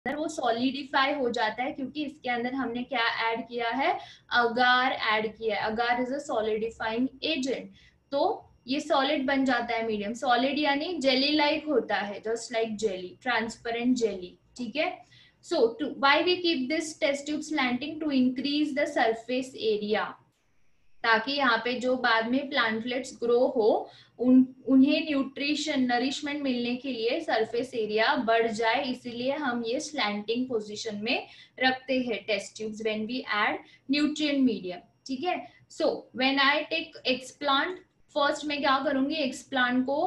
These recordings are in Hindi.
अंदर वो सॉलिडिफाई हो जाता है, क्योंकि इसके अंदर हमने क्या ऐड किया है, अगार ऐड किया है. Agar is a solidifying agent. तो ये सॉलिड बन जाता है मीडियम. सॉलिड यानी जेली लाइक होता है, just like jelly, transparent jelly. ठीक है. So why we keep this test tube slanting? To increase the surface area, ताकि यहाँ पे जो बाद में प्लांटलेट्स ग्रो हो उन्हें न्यूट्रिशन नरिशमेंट मिलने के लिए सरफेस एरिया बढ़ जाए. इसीलिए हम ये स्लैंटिंग पोजीशन में रखते हैं test tubes when we add nutrient medium. ठीक है. So when I take explant, first मैं क्या करूंगी, एक्सप्लांट को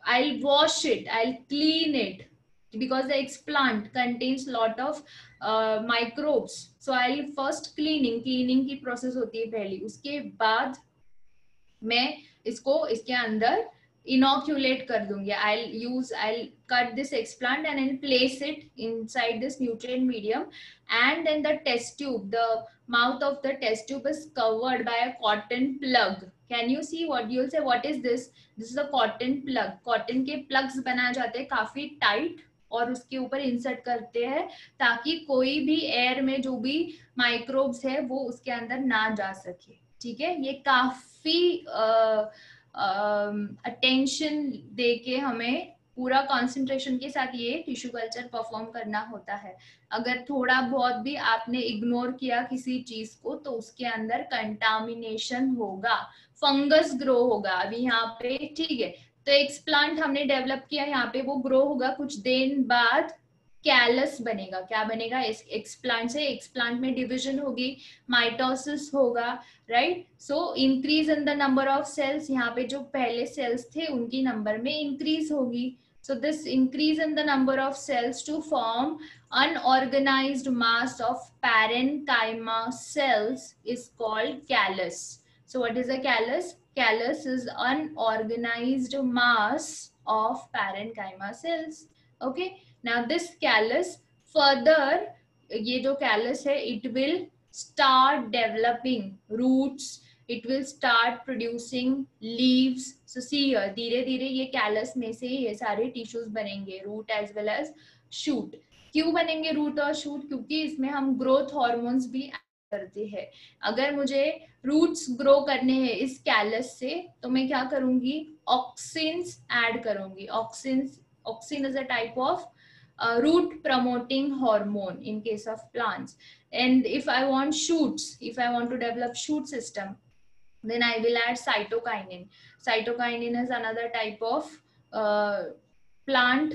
I'll wash it, I'll clean it, because the explant contains lot of microbes. So I'll first cleaning की process होती है पहली. उसके बाद मैं इसको इसके अंदर inoculate कर दूंगी. I'll cut this explant and I'll place it inside this nutrient medium, and then the test tube, the mouth of the test tube is covered by a cotton plug. Can you see what you'll say? What is this? This is a cotton plug. Cotton के plugs बनाए जाते हैं काफी tight और उसके ऊपर इंसर्ट करते हैं ताकि कोई भी एयर में जो भी माइक्रोब्स है वो उसके अंदर ना जा सके. ठीक है. ये काफी अटेंशन देके हमें पूरा कंसंट्रेशन के साथ ये टिश्यू कल्चर परफॉर्म करना होता है. अगर थोड़ा बहुत भी आपने इग्नोर किया किसी चीज को तो उसके अंदर कंटामिनेशन होगा, फंगस ग्रो होगा. अभी यहाँ पे ठीक है, तो एक्सप्लांट हमने डेवलप किया, यहाँ पे वो ग्रो होगा, कुछ दिन बाद कैलस बनेगा. क्या बनेगा? एक्सप्लांट से एक्सप्लांट में डिविजन होगी, माइटोसिस होगा. Right. So increase in the number of cells, यहाँ पे जो पहले सेल्स थे उनकी नंबर में इंक्रीज होगी. So this increase in the number of cells to form unorganized mass of parenchyma cells is called callus. So what is a callus? Callus is unorganized mass of parenchyma cells. Okay. Now this callus further, ये जो callus है, it will start developing roots, it will start producing leaves. So see here, धीरे धीरे ये कैलस में से ये सारे टिश्यूज बनेंगे, root as well as shoot. क्यों बनेंगे रूट और शूट? क्योंकि इसमें हम ग्रोथ हार्मोन्स भी करते हैं. अगर मुझे रूट्स ग्रो करने हैं इस कैलस से तो मैं क्या करूंगी, ऑक्सिन्स ऐड करूंगी. Auxin is a type of root promoting hormone in case of plants. And if I want shoots, if I want to develop shoot system, then I will add cytokinin. Cytokinin is another type of plant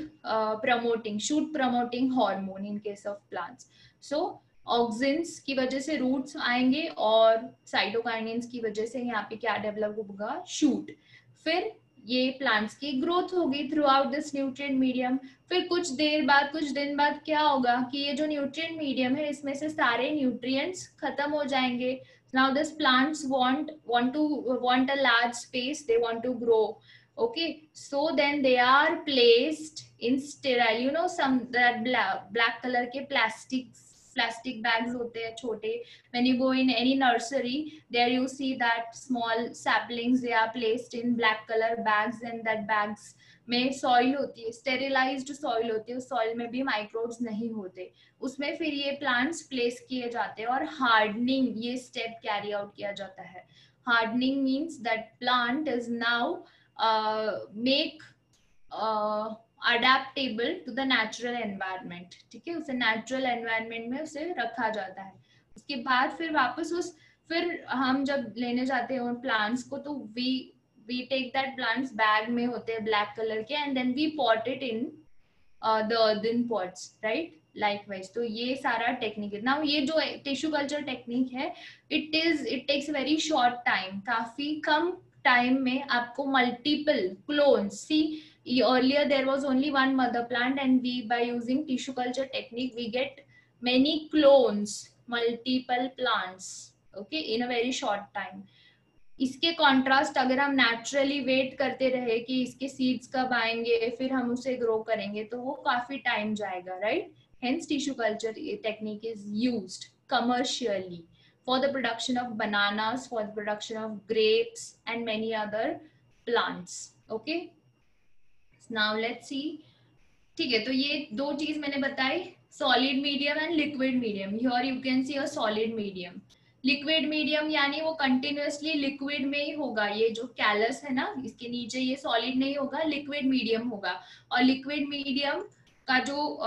promoting, shoot promoting hormone in case of plants. So auxins की वजह से रूट्स आएंगे और साइटोकाइनिन्स की वजह से यहाँ पे क्या डेवलप होगा, शूट. फिर ये प्लांट्स की ग्रोथ होगी through out this nutrient medium. फिर कुछ देर बाद, कुछ दिन बाद क्या होगा कि ये जो न्यूट्रिएंट मीडियम है इसमें से सारे न्यूट्रिएंट्स खत्म हो जाएंगे. Now this plants want a large space, they want to grow. Okay, so then they are placed in sterile, you know, some that black color के plastic bags होते हैं छोटे. When you go in any nursery, there you see that small saplings, they are placed in black color bags, and that bags में सॉइल होती है, स्टेरिलाइज्ड सॉइल होती है. उस सॉइल में भी माइक्रोब्स नहीं होते. उसमें फिर ये प्लांट्स प्लेस किए जाते हैं और हार्डनिंग ये स्टेप कैरी आउट किया जाता है. Hardening means that plant is now make adaptable to the natural environment. ठीक है. उसे नेचुरल एनवायरनमेंट में उसे रखा जाता है. उसके बाद फिर वापस फिर हम जब लेने जाते हैं उन प्लांट्स को तो we take that plants bag में होते हैं ब्लैक कलर के, and then we pot it in the earthen pots, right? Likewise. तो ये सारा टेक्निक है. नाउ ये जो टिश्यू कल्चर टेक्निक है, it takes very short time. काफी कम टाइम में आपको multiple clones. See, earlier there was only one mother plant, and we by using tissue culture technique we get many clones, multiple plants, okay, in a very short time. इसके कॉन्ट्रास्ट अगर हम नेचुरली वेट करते रहे कि इसके सीड्स कब आएंगे फिर हम उसे ग्रो करेंगे तो वो काफी टाइम जाएगा. Right. Hence tissue culture technique is used commercially for the production of bananas, for the production of grapes and many other plants. Okay, now let's see ठीक है, तो ये दो चीज मैंने बताई, solid medium and liquid medium. Here you can see a solid medium. Liquid medium यानी वो कंटिन्यूअसली लिक्विड में ही होगा, ये जो कैलस है ना इसके नीचे ये सॉलिड नहीं होगा, लिक्विड मीडियम होगा। और लिक्विड मीडियम का जो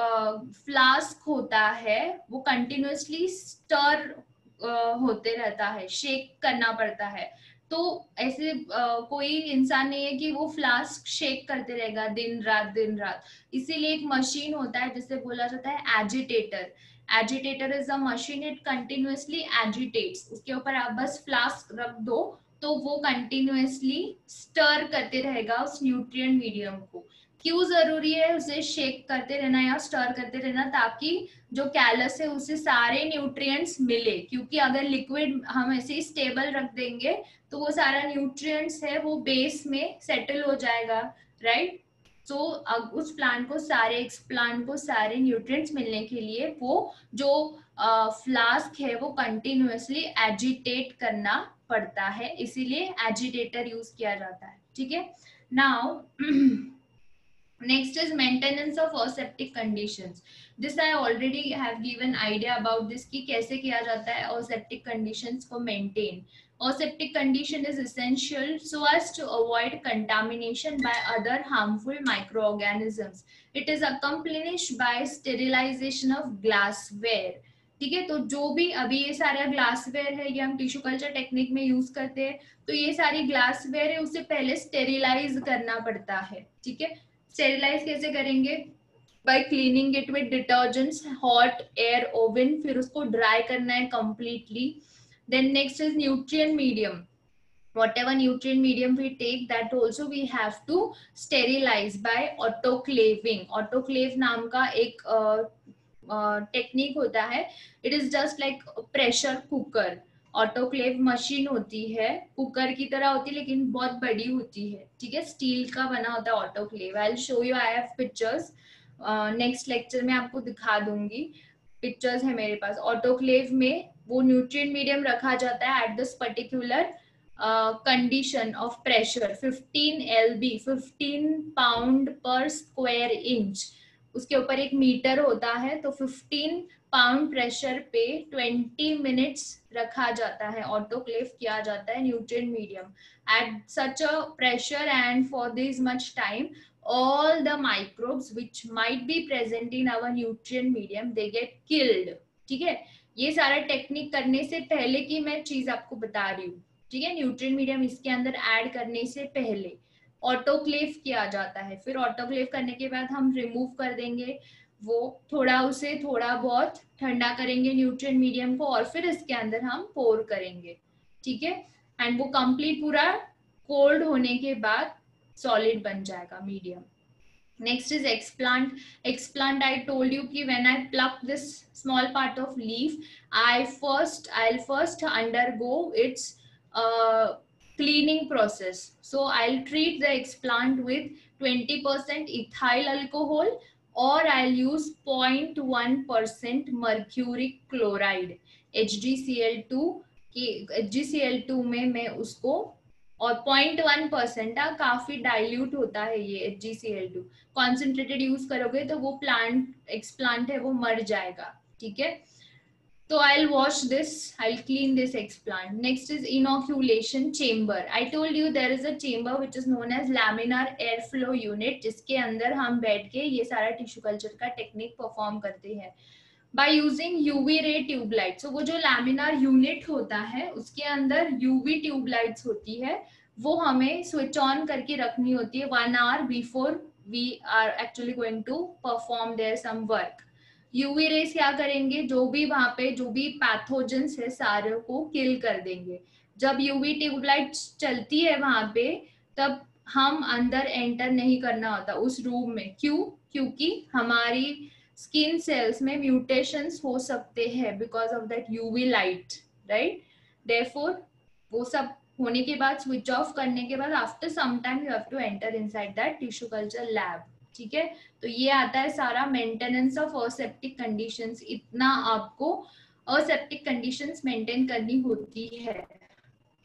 फ्लास्क होता है वो कंटिन्यूअसली स्टर होते रहता है, शेक करना पड़ता है। तो ऐसे कोई इंसान नहीं है कि वो फ्लास्क शेक करते रहेगा दिन रात दिन रात। इसीलिए एक मशीन होता है जिसे बोला जाता है agitator. Agitator is a machine, it continuously agitates. उसके ऊपर आप बस फ्लास्क रख दो तो वो कंटिन्यूअसली स्टर करते रहेगा उस न्यूट्रिएंट मीडियम को। क्यों जरूरी है उसे शेक करते रहना या स्टर करते रहना? ताकि जो कैलस है उसे सारे न्यूट्रिएंट्स मिले, क्योंकि अगर लिक्विड हम ऐसे स्टेबल रख देंगे तो वो सारा न्यूट्रिएंट्स है वो बेस में सेटल हो जाएगा, राइट। तो अब उस प्लांट को सारे न्यूट्रिएंट्स मिलने के लिए वो जो फ्लास्क है वो कंटिन्यूअसली एजिटेट करना पड़ता है, इसीलिए एजिटेटर यूज किया जाता है। ठीक है, now next is maintenance of aseptic conditions. This I already have given idea about this कि कैसे किया जाता है aseptic conditions को maintain. Aseptic condition is essential so as to avoid contamination by other harmful microorganisms. It is accomplished by sterilization of glassware. ठीक है, तो जो भी अभी ये सारा ग्लासवेयर है ये हम टिश्यू कल्चर टेक्निक में यूज करते हैं, तो ये सारी ग्लासवेयर है उसे पहले स्टेरिलाइज करना पड़ता है। ठीक है, स्टेरिलाइज कैसे करेंगे? By cleaning it with detergents, hot air oven, फिर उसको ड्राई करना है completely. Then next is nutrient medium, whatever nutrient medium we take that also we have to sterilize by autoclaving. autoclave नाम का एक टेक्निक होता है, it is just like pressure cooker. Autoclave machine होती है, कुकर की तरह होती है लेकिन बहुत बड़ी होती है। ठीक है, स्टील का बना होता है autoclave. I will show you, I have pictures, next lecture में आपको दिखा दूंगी, पिक्चर्स है मेरे पास। ऑटोक्लेव में वो न्यूट्रिएंट मीडियम रखा जाता है at this particular condition of pressure 15 LB, 15 pound पर स्क्वायर इंच। उसके ऊपर एक मीटर होता है, तो 15 पाउंड प्रेशर पे 20 मिनट्स रखा जाता है, ऑटोक्लेव किया जाता है nutrient medium at such a pressure and for this much time all the microbes which might be present in our nutrient medium they get killed. ठीक है, ये सारा टेक्निक करने से पहले की मैं चीज आपको बता रही हूँ। ठीक है, न्यूट्रिएंट मीडियम इसके अंदर ऐड करने से पहले ऑटोक्लेव किया जाता है। फिर ऑटोक्लेव करने के बाद हम रिमूव कर देंगे वो, उसे थोड़ा बहुत ठंडा करेंगे न्यूट्रिएंट मीडियम को, और फिर इसके अंदर हम पोर करेंगे। ठीक है, एंड वो कंप्लीट पूरा कोल्ड होने के बाद सॉलिड बन जाएगा medium. Next is explant. Explant, I told you कि when I pluck this small part of leaf, I'll first undergo its cleaning process. So I'll treat the explant with 20% ethyl alcohol or I'll use 0.1% mercuric chloride, HgCl2 HgCl2 में मैं उसको, और 0.1% काफी डाइल्यूट होता है ये HgCl2। कॉन्सेंट्रेटेड यूज करोगे तो वो एक्सप्लांट है वो मर जाएगा। ठीक है, तो I'll wash this, I'll clean this explant. Next is inoculation chamber. I told you there is a chamber which is known as laminar airflow unit, जिसके अंदर हम बैठ के ये सारा टिश्यू कल्चर का टेक्निक परफॉर्म करते हैं by using UV ray tube light. So वो जो लैमिनार यूनिट होता है उसके अंदर UV ट्यूब लाइट्स होती है, वो हमें स्विच ऑन करके रखनी होती है 1 hour before we are actually going to perform there some work. UV rays क्या करेंगे, जो भी वहां पे जो भी पैथोजेंस है सारे को किल कर देंगे। जब यूवी ट्यूब लाइट चलती है वहां पे तब हम अंदर एंटर नहीं करना होता उस रूम में। क्यों? क्योंकि हमारी स्किन सेल्स में म्यूटेशंस हो सकते हैं because of that UV light, right. Therefore वो सब होने के बाद, स्विच ऑफ करने के बाद, after some time you have to enter inside that tissue culture lab. ठीक है, तो ये आता है सारा मेंटेनेंस ऑफ असेप्टिक कंडीशंस। इतना आपको असेप्टिक कंडीशंस मेंटेन करनी होती है।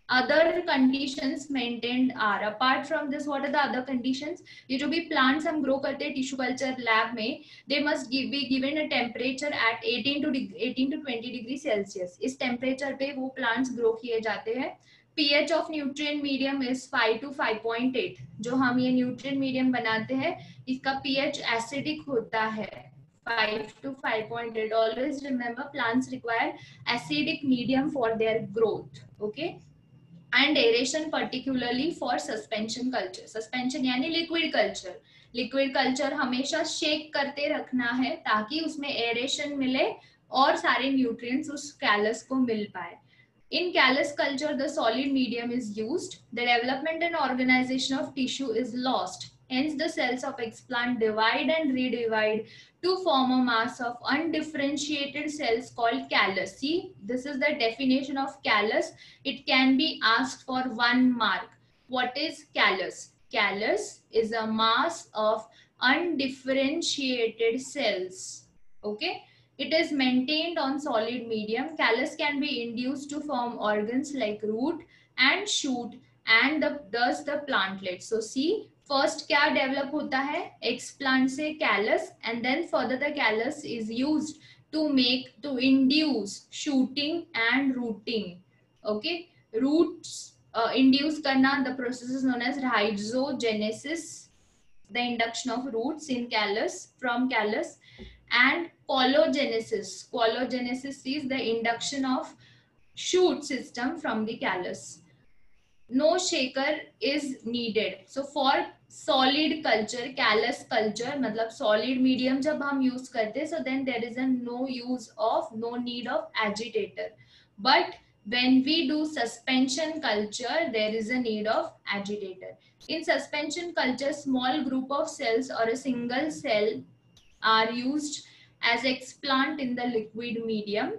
Other conditions maintained are, apart from this what are the other conditions, ये जो भी प्लांट्स हम ग्रो करते हैं टिश्यू कल्चर लैब में, they must be given a temperature at 18 to 20 degree Celsius. इस टेम्परेचर पे वो प्लांट्स ग्रो किए जाते हैं। pH of nutrient medium is 5 to 5.8। जो हम ये न्यूट्रिएंट मीडियम बनाते हैं इसका pH एसिडिक होता है 5 to 5.8। always remember plants require acidic medium for their growth, okay? and aeration particularly for suspension culture। suspension यानी liquid culture। liquid culture हमेशा शेक करते रखना है ताकि उसमें एरेशन मिले और सारे न्यूट्रिएंट्स उस कैलस को मिल पाए। In callus culture, the solid medium is used. The development and organization of tissue is lost. Hence, the cells of explant divide and redivide to form a mass of undifferentiated cells called callus. See, this is the definition of callus. It can be asked for 1 mark. What is callus? Callus is a mass of undifferentiated cells. Okay. It is maintained on solid medium. Callus can be induced to form organs like root and shoot and thus the plantlets. So see, first क्या develop होता है explant से callus, and then further the callus is used to induce shooting and rooting. Okay, roots induce करना, the process is known as rhizogenesis, the induction of roots in callus from callus, and coalogenesis. Coalogenesis is the induction of shoot system from the callus. No shaker is needed. So for solid culture, callus culture मतलब solid medium जब हम use करते हैं, so then there is a no need of agitator. But when we do suspension culture, there is a need of agitator. In suspension culture, small group of cells or a single cell are used as explant in the liquid medium.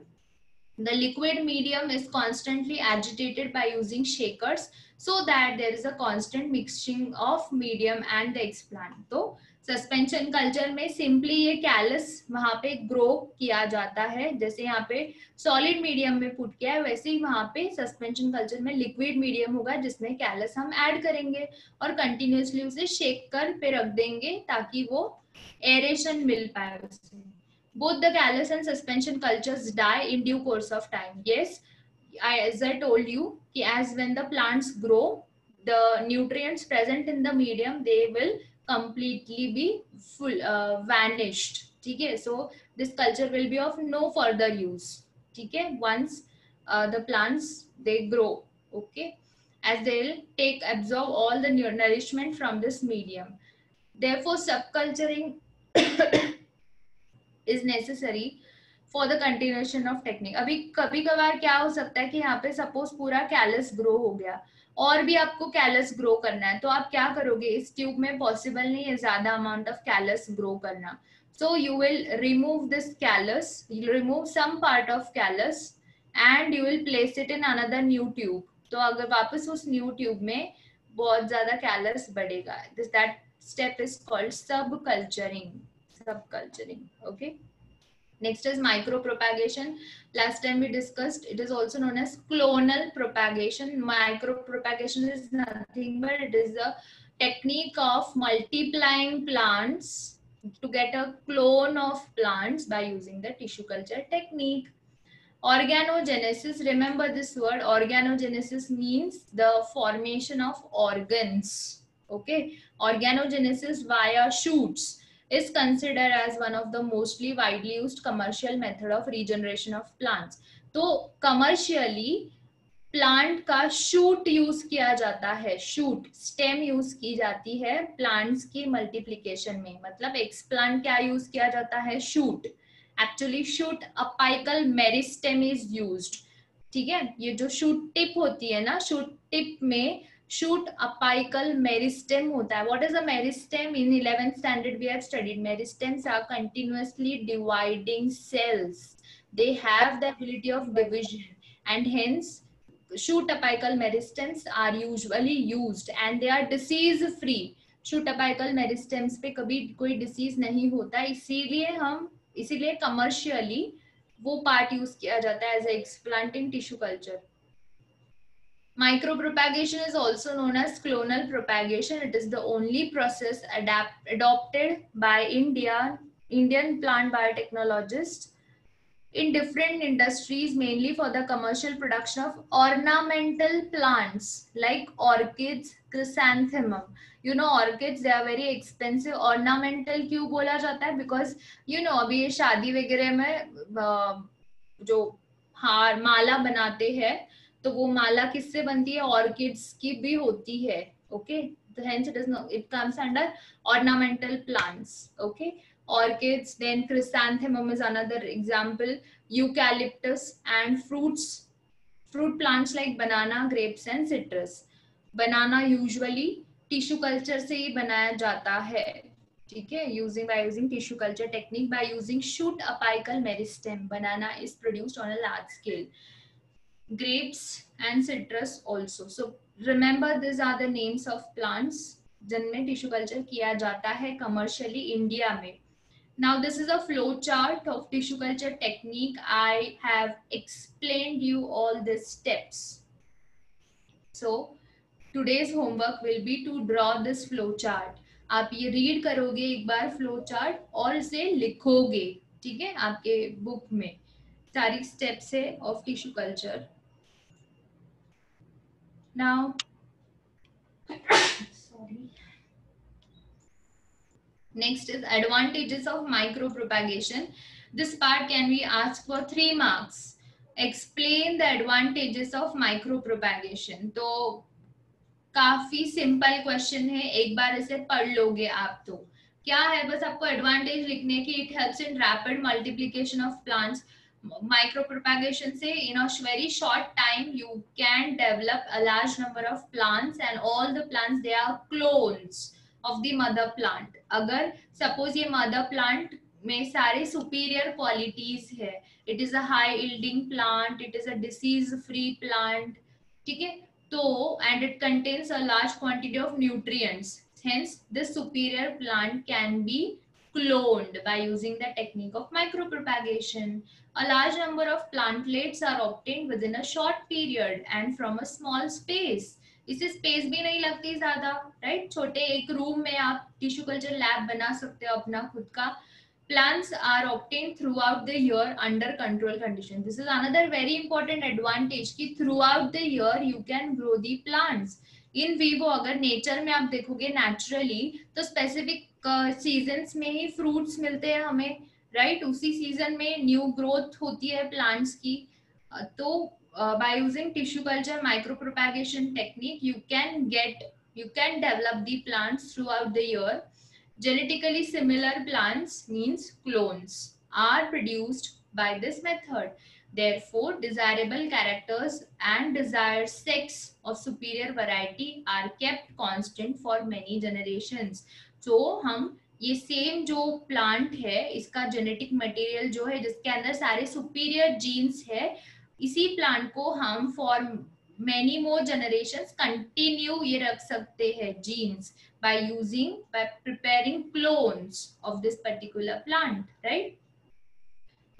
The liquid medium is constantly agitated by using shakers so that there is a constant mixing of medium and the explant. तो सस्पेंशन कल्चर में सिंपली ये कैलस वहां पे ग्रो किया जाता है, जैसे यहाँ पे सॉलिड मीडियम में पुट किया है वैसे ही वहां पे सस्पेंशन कल्चर में लिक्विड मीडियम होगा जिसमें कैलस हम ऐड करेंगे और कंटिन्यूसली उसे शेक कर पे रख देंगे ताकि वो एरेशन मिल पाए उससे। Both the callus and suspension cultures die in due course of time. Yes, as I told you, as when the plants grow, the nutrients present in the medium, they will completely be vanished. Okay, so this culture will be of no further use. Okay, once the plants they grow, okay, as they'll absorb all the nourishment from this medium. Therefore, subculturing is necessary for the continuation of technique. अभी कभी कभार क्या हो सकता है कि यहाँ पे सपोज पूरा कैलस ग्रो हो गया और भी आपको कैलस ग्रो करना है, तो आप क्या करोगे, इस ट्यूब में पॉसिबल नहीं है ज्यादा अमाउंट ऑफ कैलस ग्रो करना, so you will remove this callus, you remove some part of callus and you will place it in another new tube. तो अगर वापस उस न्यू ट्यूब में बहुत ज्यादा कैलस बढ़ेगा, that step is called subculturing. Okay. Next is micropropagation. Last time we discussed, it is also known as clonal propagation. Micropropagation is nothing but it is a technique of multiplying plants to get a clone of plants by using the tissue culture technique. Organogenesis, remember this word, organogenesis means the formation of organs. Okay, organogenesis via shoots is considered as one of the mostly widely used commercial method of regeneration of plants. तो commercially प्लांट का शूट यूज किया जाता है, शूट स्टेम यूज की जाती है प्लांट्स की मल्टीप्लिकेशन में, मतलब एक्सप्लांट क्या यूज किया जाता है, shoot. Actually shoot apical meristem is used, ठीक है, ये जो शूट टिप होती है ना, शूट टिप में शूट अपाइकल मेरिस्टेम होता है। What is a meristem? In 11th standard we have studied meristems are continuously dividing cells, they have the ability of division and hence shoot apical meristems are usually used and they are disease free. shoot apical meristems पे कभी कोई डिसीज नहीं होता, इसीलिए कमर्शियली वो पार्ट यूज किया जाता है as a explant in tissue culture. Micropropagation is also known as clonal propagation. It is the only process adopted by Indian plant biotechnologists in different industries, mainly for the commercial production of ornamental plants like orchids, chrysanthemum. You know, orchids, they are very expensive. Ornamental क्यों बोला जाता है? Because you know, अभी ये शादी वगैरह में जो हार माला बनाते हैं, तो वो माला किससे बनती है? ऑर्किड्स की भी होती है. ओके, तो hence it comes under ornamental plants. Okay, orchids, then chrysanthemum is another example, eucalyptus, and fruit plants like banana, grapes and citrus. Banana usually tissue culture से ही बनाया जाता है. ठीक है, by using tissue culture technique, by using shoot apical meristem, banana is produced on a large scale. Grapes and citrus also. So remember, these are the names of plants जिनमें टिश्यू कल्चर किया जाता है commercially इंडिया में. Now this is a flow chart of tissue culture technique. I have explained you all these steps. So today's homework will be to draw this flow chart. आप ये रीड करोगे एक बार फ्लो चार्ट और इसे लिखोगे. ठीक है, आपके बुक में सारी स्टेप्स है of tissue culture. Now sorry. Next is advantages of micropropagation. This part can be asked for 3 marks. Explain the advantages of micropropagation. तो काफी सिंपल क्वेश्चन है, एक बार इसे पढ़ लोगे आप तो क्या है, बस आपको एडवांटेज लिखने की. It helps in rapid multiplication of plants. Micropropagation से in a very short time you can develop a large number of plants, and all the plants, they are clones of the mother plant. अगर suppose ये mother plant में सारे superior qualities है, it is a high yielding plant, it is a disease free plant, ठीक है, तो and it contains a large quantity of nutrients, hence this superior plant can be cloned by using the technique of micropropagation. A large number of plantlets are obtained within a short period and from a small space. इससे स्पेस भी नहीं लगती ज्यादा, राइट. छोटे एक रूम में आप टिश्यू कल्चर लैब बना सकते हो अपना खुद का. Plants are obtained throughout the year under control condition. This is another very important advantage कि throughout the year you can grow the plants. In vivo अगर nature में आप देखोगे naturally, तो specific seasons में ही fruits मिलते हैं हमें, right? उसी season में new growth होती है plants की. तो by using tissue culture micropropagation technique, you can develop the plants throughout the year. Genetically similar plants, means clones, are produced by this method. Therefore, desirable characters and desired sex of superior variety are kept constant for many generations. So, हम ये सेम जो प्लांट है, इसका जेनेटिक मटेरियल जो है, जिसके अंदर सारे सुपीरियर जीन्स है, इसी प्लांट को हम for many more generations continue ये रख सकते हैं genes by preparing clones of this particular plant, right?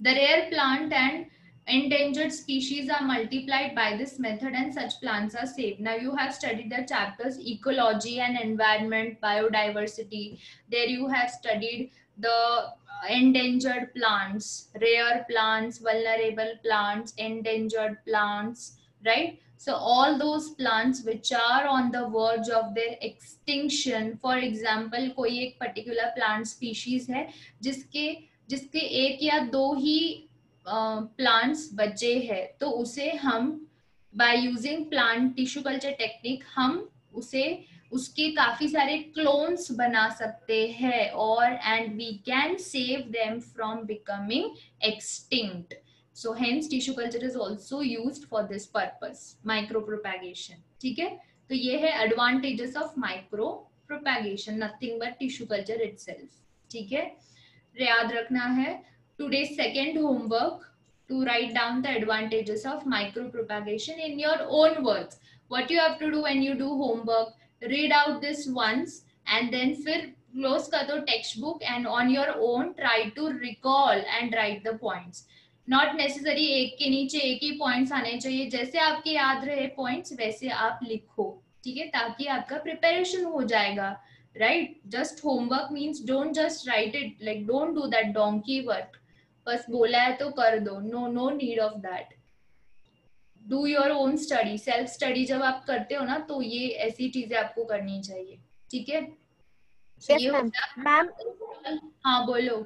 The rare plant and endangered species are multiplied by this method and such plants are saved. Now you have studied the chapters ecology and environment, biodiversity. There you have studied the endangered plants, rare plants, vulnerable plants, endangered plants, right? So all those plants which are on the verge of their extinction, for example, कोई एक particular plant species है जिसके एक या दो ही प्लांट्स बचे हैं, तो उसे हम bye using plant tissue culture technique हम उसे उसके काफी सारे क्लोन्स बना सकते हैं और and we can save them from becoming extinct. So hence tissue culture is also used for this purpose, micropropagation. ठीक है, तो ये है advantages of micropropagation, nothing but tissue culture itself. ठीक है, याद रखना है. Today's second homework, to write down the advantages of micropropagation in your own words. What you have to do when you do homework, read out this once and then फिर close कर दो textbook and on your own try to recall and write the points. Not necessary एक के नीचे एक ही पॉइंट्स आने चाहिए, जैसे आपके याद रहे पॉइंट्स वैसे आप लिखो, ठीक है, ताकि आपका प्रिपरेशन हो जाएगा, right. Just homework means don't just write it, like don't do that donkey work, बस बोला है तो कर दो, no no need of that. Do your own study, self study जब आप करते हो ना तो ये ऐसी चीजें आपको करनी चाहिए, ठीक है. So, यस ये हो मैम. मैम गया. हाँ बोलो.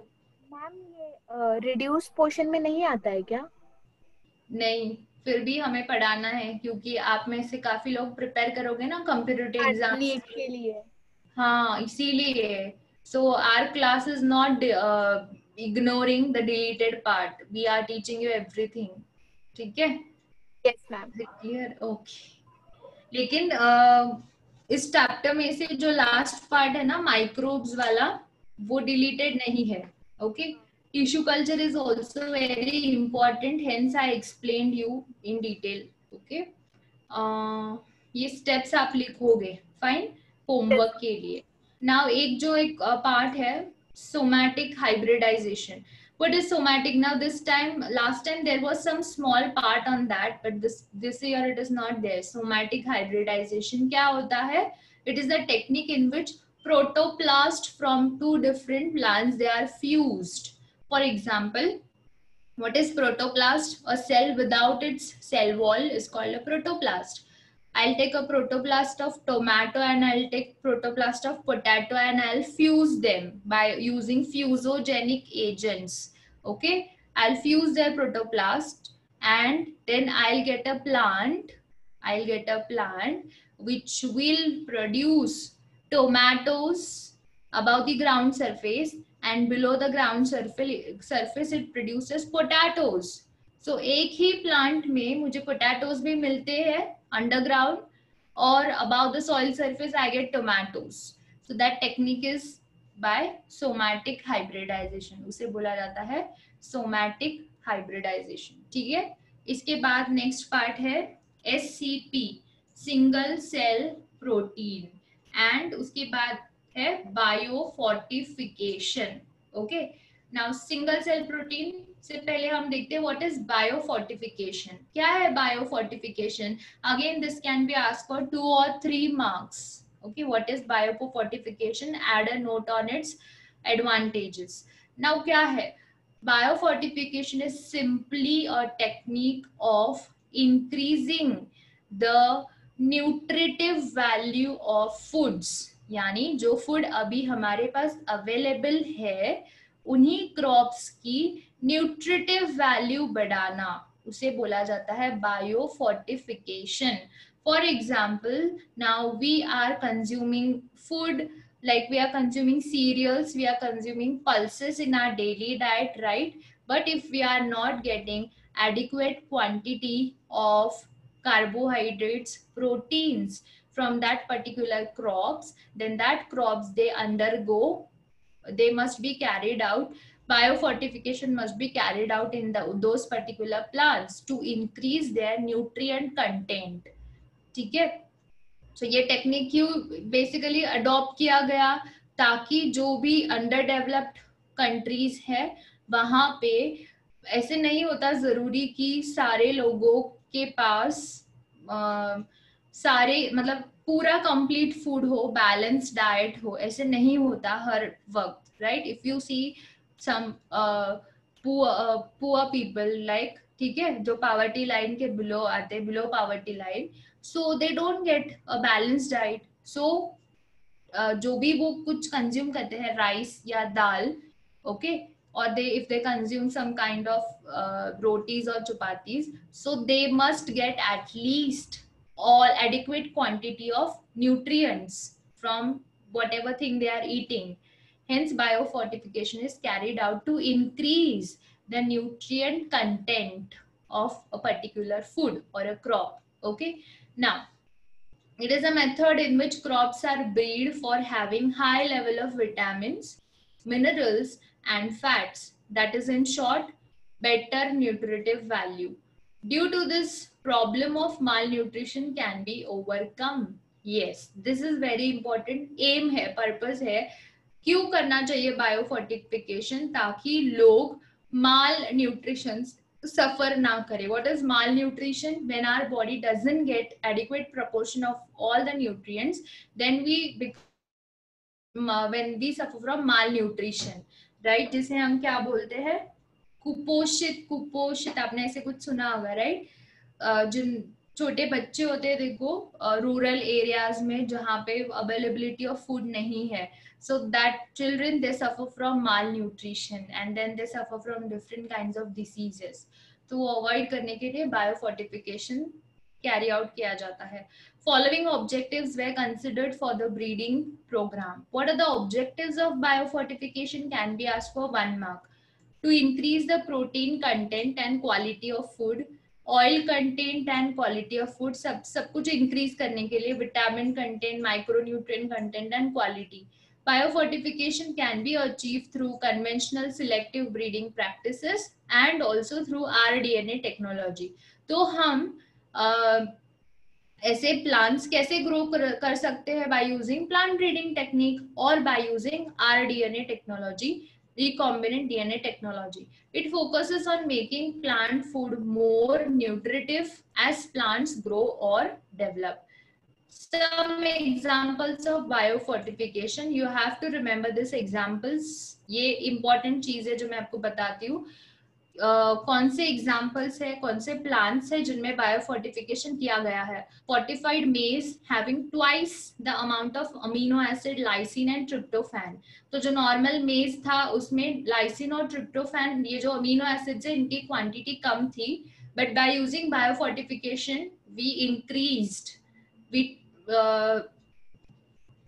मैम ये रिड्यूस पोर्शन में नहीं आता है क्या? नहीं, फिर भी हमें पढ़ाना है, क्योंकि आप में से काफी लोग प्रिपेयर करोगे ना कॉम्पिटिटिव हाँ, एग्जाम्स. नीट के लिए. हाँ इसीलिए. So our class is not ignoring the deleted part, we are teaching you everything, ठीक है. Yes ma'am. Clear, okay. लेकिन इस चैप्टर में से जो लास्ट पार्ट है ना माइक्रोब्स वाला, वो डिलीटेड नहीं है, okay. Tissue culture is also very important, hence I explained you in detail, okay. ये स्टेप्स आप लिखोगे, फाइन, होमवर्क के लिए. नाउ एक पार्ट है somatic hybridization. What is somatic? Now this time, last time there was some small part on that, but this year it is not there. Somatic hybridization क्या होता है? It is the technique in which protoplast from two different plants they are fused. For example, what is protoplast? A cell without its cell wall is called a protoplast. I'll take a protoplast of tomato and I'll take protoplast of potato and I'll fuse them by using fusogenic agents. Okay, I'll fuse their protoplast and then I'll get a plant. I'll get a plant which will produce tomatoes above the ground surface, and below the ground surface it produces potatoes. So एक ही plant में मुझे potatoes भी मिलते हैं underground, और above the soil surface I get tomatoes. So that technique is by somatic hybridization. उसे बोला जाता है somatic hybridization, ठीक है. इसके बाद next part है SCP, single cell protein, and उसके बाद है biofortification. Okay, now single cell protein से पहले हम देखते हैं व्हाट इज बायोफोर्टिफिकेशन. क्या है biofortification? Again this can be asked for 2 or 3 marks. Okay, what is biofortification? Add a note on its advantages. Now क्या है? Biofortification is simply a technique of increasing the nutritive value of foods. यानी जो फूड अभी हमारे पास अवेलेबल है उन्हीं क्रॉप्स की न्यूट्रिटिव वैल्यू बढ़ाना, उसे बोला जाता है biofortification. For example, now we are consuming food, like we are consuming cereals, we are consuming pulses in our daily diet, right? But if we are not getting adequate quantity of carbohydrates, proteins from that particular crops, then that crops they must be carried out, biofortification must be carried out in those particular plants to increase their nutrient content, ठीक है. सो ये टेक्निक क्यों बेसिकली अडॉप्ट किया गया? ताकि जो भी अंडर डेवलप्ड कंट्रीज है वहां पे ऐसे नहीं होता जरूरी कि सारे लोगों के पास सारे मतलब पूरा कंप्लीट फूड हो, बैलेंस डाइट हो, ऐसे नहीं होता हर वक्त, right. If you see some poor people like, ठीक है, जो पावर्टी लाइन के बिलो आते, below poverty line, so they don't get a balanced diet. So जो भी वो कुछ कंज्यूम करते हैं राइस या दाल, okay, or if they consume some kind of rotis or chapatis, so they must get at least all adequate quantity of nutrients from whatever thing they are eating. Hence biofortification is carried out to increase the nutrient content of a particular food or a crop. Okay, now it is a method in which crops are bred for having high level of vitamins, minerals and fats, that is in short better nutritive value. Due to this, problem of malnutrition can be overcome. Yes, this is very important. Aim है, purpose है, क्यों करना चाहिए बायोफोर्टिफिकेशन? ताकि लोग माल nutrition suffer na kare. What is malnutrition? When our body doesn't get adequate proportion of all the nutrients, then when we suffer from malnutrition, right? जिसे हम क्या बोलते हैं, कुपोषित. कुपोषित आपने ऐसे कुछ सुना होगा, राइट? जिन छोटे बच्चे होते हैं देखो रूरल एरियाज में जहाँ पे अवेलेबिलिटी ऑफ फूड नहीं है, so that children they suffer from malnutrition and then they suffer from different kinds of diseases. तो वो अवॉइड करने के लिए बायोफोर्टिफिकेशन कैरी आउट किया जाता है. Following objectives were considered for the breeding program. What are the objectives of biofortification? Can be asked for 1 mark. To increase the protein content and quality of food, oil content and quality of food, सब कुछ increase करने के लिए, vitamin content, micronutrient content and quality. Biofortification can be achieved through conventional selective breeding practices and also through rDNA technology. तो हम ऐसे प्लांट्स कैसे ग्रो कर सकते हैं? By using plant breeding technique और by using rDNA technology, recombinant DNA technology. It focuses on making plant food more nutritive as plants grow or develop. Some examples of biofortification. You have to remember these examples. ये important चीज है जो मैं आपको बताती हूँ. कौन से एग्जाम्पल्स है, कौन से प्लांट्स है जिनमें बायोफोर्टिफिकेशन किया गया है. फोर्टिफाइड मेज having twice the amount of amino acid, lysine and tryptophan. तो जो नॉर्मल मेज था उसमें लाइसिन और ट्रिप्टोफैन, ये जो अमीनो एसिड्स है इनकी क्वांटिटी कम थी, but by using biofortification we increased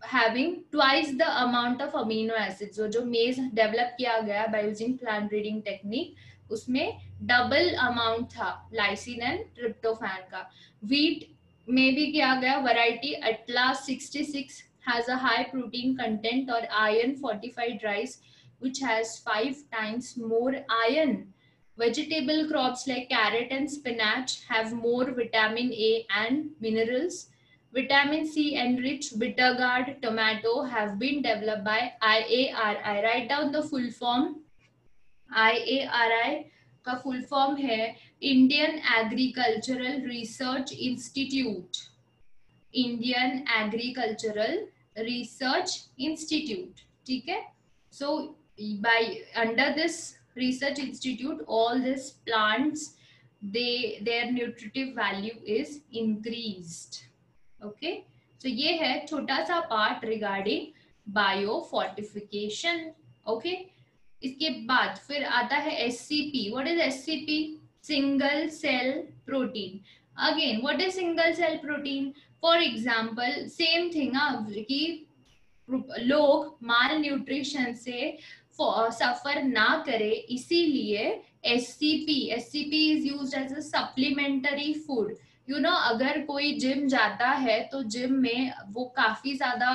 having twice the amount of amino acids. जो मेज डेवलप किया गया by using plant breeding technique, उसमें डबल अमाउंट था लाइसिन एंड ट्रिप्टोफैन का. व्हीट में भी किया गया. Variety atlas 66 has a high protein content or iron fortified rice which has 5 times more iron. Vegetable crops like carrot and spinach have more vitamin A and minerals. Vitamin C enriched bitter gourd tomato have been developed by IARI. Write down the full form. IARI का फुल फॉर्म है Indian Agricultural Research Institute. Indian Agricultural Research Institute, ठीक है. So by under this research institute all this plants their nutritive value is increased. Okay, तो ये है छोटा सा पार्ट रिगार्डिंग बायोफोर्टिफिकेशन. ओके, इसके बाद फिर आता है SCP. What is SCP? Single cell protein. Again what is single cell protein? For example same thing कि लोग माल न्यूट्रिशन से सफर ना करे, इसीलिए SCP is used as a supplementary food. You know, अगर कोई जिम जाता है तो जिम में वो काफी ज्यादा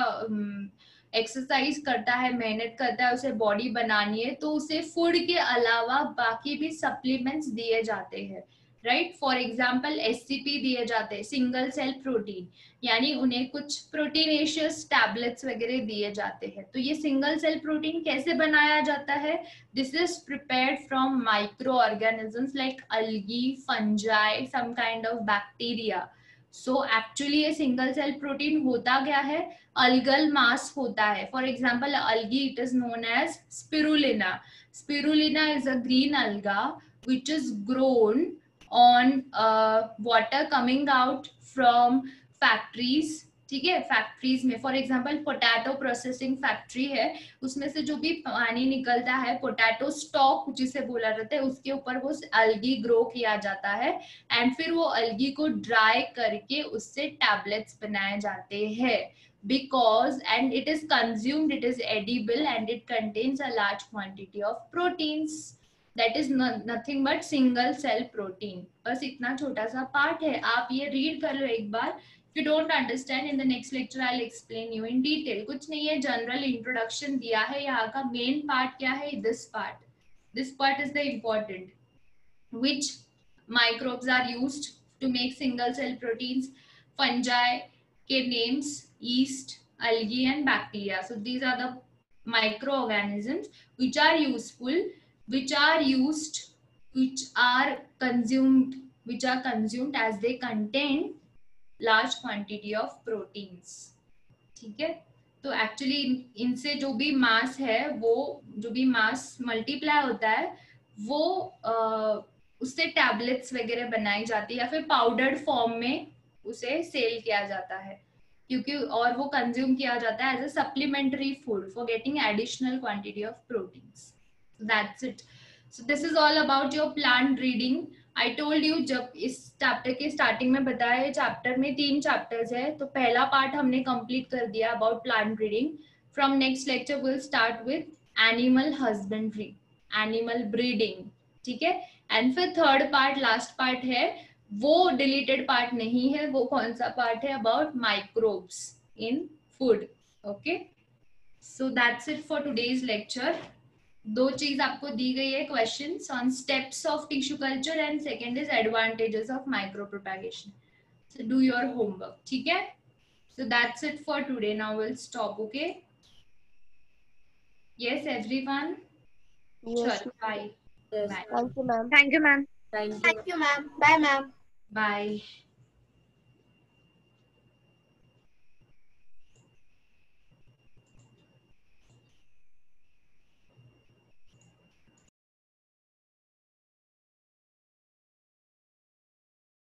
एक्सरसाइज करता है, मेहनत करता है, उसे बॉडी बनानी है, तो उसे फूड के अलावा बाकी भी सप्लीमेंट्स दिए जाते हैं, राइट. फॉर एग्जांपल SCP दिए जाते हैं, सिंगल सेल प्रोटीन, यानी उन्हें कुछ प्रोटीनेशियस टैबलेट्स वगैरह दिए जाते हैं. तो ये सिंगल सेल प्रोटीन कैसे बनाया जाता है? This is prepared from micro organisms like algae, fungi, some kind of bacteria. So actually ये सिंगल सेल प्रोटीन होता क्या है? अल्गल मास होता है. For example algae, it is known as spirulina. Spirulina is a green alga which is grown on water coming out from factories. ठीक है, फैक्ट्रीज में for example potato processing factory है, उसमें से जो भी पानी निकलता है, पोटैटो स्टॉक जिसे बोला जाता है, उसके ऊपर वो अलगी ग्रो किया जाता है एंड फिर वो अलगी को ड्राई करके उससे टैबलेट्स बनाए जाते हैं. Because and it is consumed, it is edible and it contains a large quantity of proteins. That is nothing but single cell protein. बस इतना छोटा सा पार्ट है, आप ये रीड कर लो एक बार. If you don't understand, in the next lecture I'll explain you in detail. कुछ नहीं है, जनरल इंट्रोडक्शन दिया है. यहाँ का मेन पार्ट क्या है? This part is the important. Which microbes are used to make single cell proteins? Fungi के names yeast, algae and bacteria. So these are the microorganisms which are useful, which are used which are consumed as they contain large quantity of proteins. ठीक है, तो एक्चुअली इनसे जो भी मास है, वो जो भी मास मल्टीप्लाई होता है वो उससे टैबलेट्स वगैरह बनाई जाती है या फिर पाउडर्ड फॉर्म में उसे सेल किया जाता है, क्योंकि और वो कंज्यूम किया जाता है as a supplementary food for getting additional quantity of proteins. That's it. So this is all about your plant reading. I told you, जब इस चैप्टर के स्टार्टिंग में बताया, चैप्टर में 3 चैप्टर्स है, तो पहला पार्ट हमने कंप्लीट कर दिया about plant reading. From next lecture will start with animal husbandry, animal breeding. ठीक है, एंड फिर थर्ड पार्ट, लास्ट पार्ट है, वो डिलीटेड पार्ट नहीं है. वो कौन सा पार्ट है? About microbes in food. Okay, so that's it for today's lecture. 2 चीज आपको दी गई है, questions on steps of tissue culture and second is advantages of micro propagation. So do your homework. ठीक है, so that's it for today. Now will stop. Okay, yes everyone. Yes. चलो bye. Yes. Bye Thank you, ma'am. Thank you, ma'am. Thank you. Thank you, ma'am. Bye, ma'am. Bye.